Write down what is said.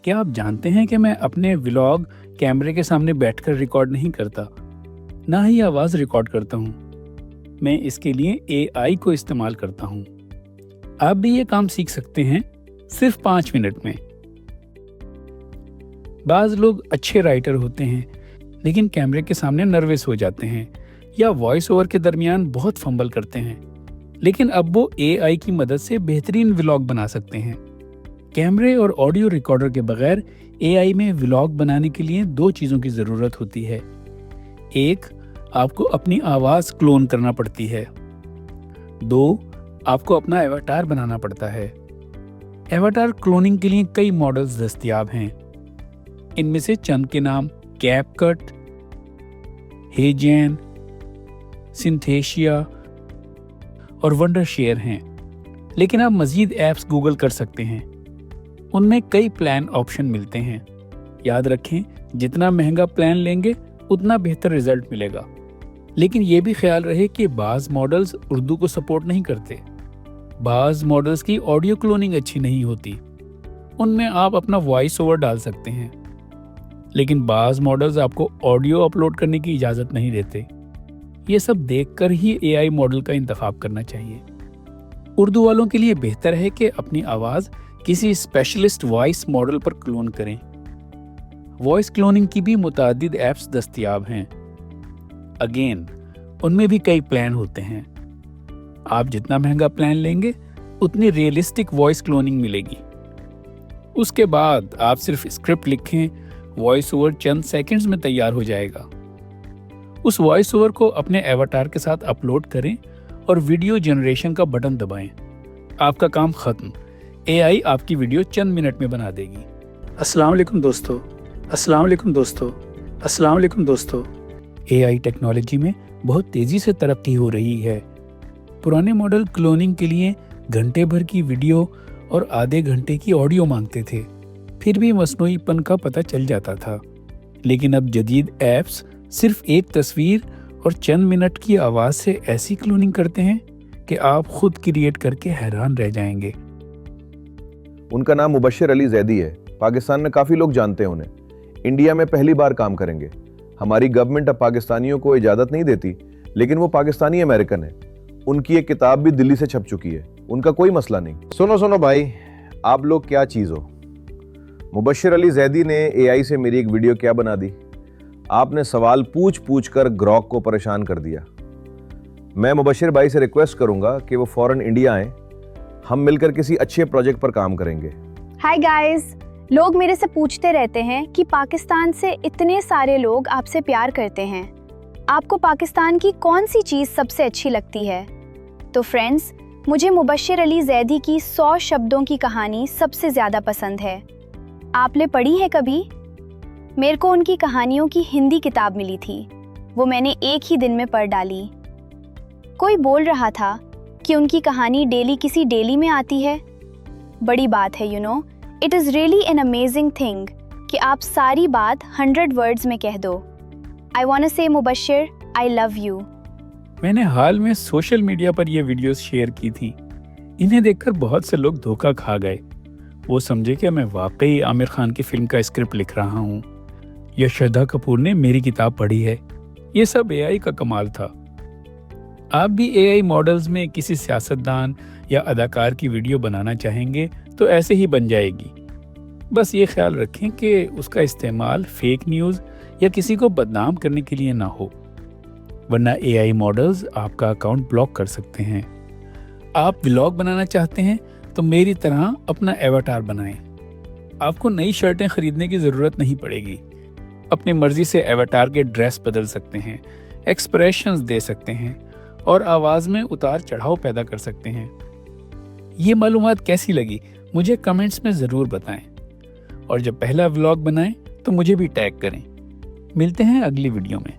क्या आप जानते हैं कि मैं अपने व्लॉग कैमरे के सामने बैठकर रिकॉर्ड नहीं करता, ना ही आवाज़ रिकॉर्ड करता हूँ। मैं इसके लिए एआई को इस्तेमाल करता हूँ। आप भी ये काम सीख सकते हैं सिर्फ 5 मिनट में। बाज़ लोग अच्छे राइटर होते हैं लेकिन कैमरे के सामने नर्वस हो जाते हैं या वॉइस ओवर के दरमियान बहुत फंबल करते हैं, लेकिन अब वो एआई की मदद से बेहतरीन व्लॉग बना सकते हैं। कैमरे और ऑडियो रिकॉर्डर के बगैर एआई में व्लॉग बनाने के लिए 2 चीज़ों की ज़रूरत होती है। एक, आपको अपनी आवाज़ क्लोन करना पड़ती है। 2, आपको अपना एवाटार बनाना पड़ता है। एवाटार क्लोनिंग के लिए कई मॉडल्स दस्तयाब हैं। इनमें से चंद के नाम कैपकट, हेजेन, सिंथेशिया और वंडरशेयर हैं। लेकिन आप मज़ीद ऐप्स गूगल कर सकते हैं। उनमें कई प्लान ऑप्शन मिलते हैं। याद रखें, जितना महंगा प्लान लेंगे उतना बेहतर रिजल्ट मिलेगा। लेकिन ये भी ख्याल रहे कि बाज़ मॉडल्स उर्दू को सपोर्ट नहीं करते। बाज़ मॉडल्स की ऑडियो क्लोनिंग अच्छी नहीं होती। उनमें आप अपना वॉइस ओवर डाल सकते हैं, लेकिन बाज़ मॉडल्स आपको ऑडियो अपलोड करने की इजाज़त नहीं देते। ये सब देखकर ही एआई मॉडल का इंतखाब करना चाहिए। उर्दू वालों के लिए बेहतर है कि अपनी आवाज़ किसी स्पेशलिस्ट वॉइस मॉडल पर क्लोन करें। वॉइस क्लोनिंग की भी मुतादिद ऐप्स दस्तयाब हैं। अगेन, उनमें भी कई प्लान होते हैं। आप जितना महंगा प्लान लेंगे उतनी रियलिस्टिक वॉइस क्लोनिंग मिलेगी। उसके बाद आप सिर्फ स्क्रिप्ट लिखें, वॉइस ओवर चंद सेकंड्स में तैयार हो जाएगा। उस वॉइस ओवर को अपने एवाटार के साथ अपलोड करें और वीडियो जनरेशन का बटन दबाएं। आपका काम खत्म। एआई आपकी वीडियो चंद मिनट में बना देगी। अस्सलाम वालेकुम दोस्तों, अस्सलाम वालेकुम दोस्तों, अस्सलाम वालेकुम दोस्तों। एआई टेक्नोलॉजी में बहुत तेज़ी से तरक्की हो रही है। पुराने मॉडल क्लोनिंग के लिए घंटे भर की वीडियो और आधे घंटे की ऑडियो मांगते थे, फिर भी मसनूईपन का पता चल जाता था। लेकिन अब जदीद ऐप्स सिर्फ एक तस्वीर और चंद मिनट की आवाज़ से ऐसी क्लोनिंग करते हैं कि आप खुद क्रिएट करके हैरान रह जाएंगे। उनका नाम मुबश्शिर अली जैदी है। पाकिस्तान में काफ़ी लोग जानते हैं उन्हें। इंडिया में पहली बार काम करेंगे। हमारी गवर्नमेंट अब पाकिस्तानियों को इजाज़त नहीं देती, लेकिन वो पाकिस्तानी अमेरिकन है। उनकी एक किताब भी दिल्ली से छप चुकी है। उनका कोई मसला नहीं। सुनो भाई, आप लोग क्या चीज़ हो। मुबश्शिर अली जैदी ने एआई से मेरी एक वीडियो क्या बना दी। आपने सवाल पूछ कर ग्रॉक को परेशान कर दिया। मैं मुबश्शिर भाई से रिक्वेस्ट करूंगा कि वो फौरन इंडिया आएं। हम मिलकर किसी अच्छे प्रोजेक्ट पर काम करेंगे। हाय गाइस, लोग मेरे से पूछते रहते हैं कि पाकिस्तान से इतने सारे लोग आपसे प्यार करते हैं, आपको पाकिस्तान की कौन सी चीज़ सबसे अच्छी लगती है। तो फ्रेंड्स, मुझे मुबश्शिर अली जैदी की 100 शब्दों की कहानी सबसे ज़्यादा पसंद है। आपने पढ़ी है कभी? मेरे को उनकी कहानियों की हिंदी किताब मिली थी। वो मैंने एक ही दिन में पढ़ डाली। कोई बोल रहा था कि उनकी कहानी डेली किसी डेली में आती है। बड़ी बात है, it is really an amazing thing कि आप सारी बात 100 वर्ड्स में कह दो। आई वांट टू से मुबश्शिर, आई लव यू। मैंने हाल में सोशल मीडिया पर ये वीडियोस शेयर की थी। इन्हें देखकर बहुत से लोग धोखा खा गए। वो समझे कि मैं वाकई आमिर खान की फिल्म का स्क्रिप्ट लिख रहा हूँ या श्रद्धा कपूर ने मेरी किताब पढ़ी है। ये सब एआई का कमाल था। आप भी एआई मॉडल्स में किसी सियासतदान या अदाकार की वीडियो बनाना चाहेंगे तो ऐसे ही बन जाएगी। बस ये ख्याल रखें कि उसका इस्तेमाल फेक न्यूज़ या किसी को बदनाम करने के लिए ना हो, वरना एआई मॉडल्स आपका अकाउंट ब्लॉक कर सकते हैं। आप व्लॉग बनाना चाहते हैं तो मेरी तरह अपना एवाटार बनाएं। आपको नई शर्टें खरीदने की ज़रूरत नहीं पड़ेगी। अपनी मर्जी से एवाटार के ड्रेस बदल सकते हैं, एक्सप्रेशंस दे सकते हैं और आवाज़ में उतार चढ़ाव पैदा कर सकते हैं। ये मालूमात कैसी लगी मुझे कमेंट्स में ज़रूर बताएं, और जब पहला व्लॉग बनाएं तो मुझे भी टैग करें। मिलते हैं अगली वीडियो में।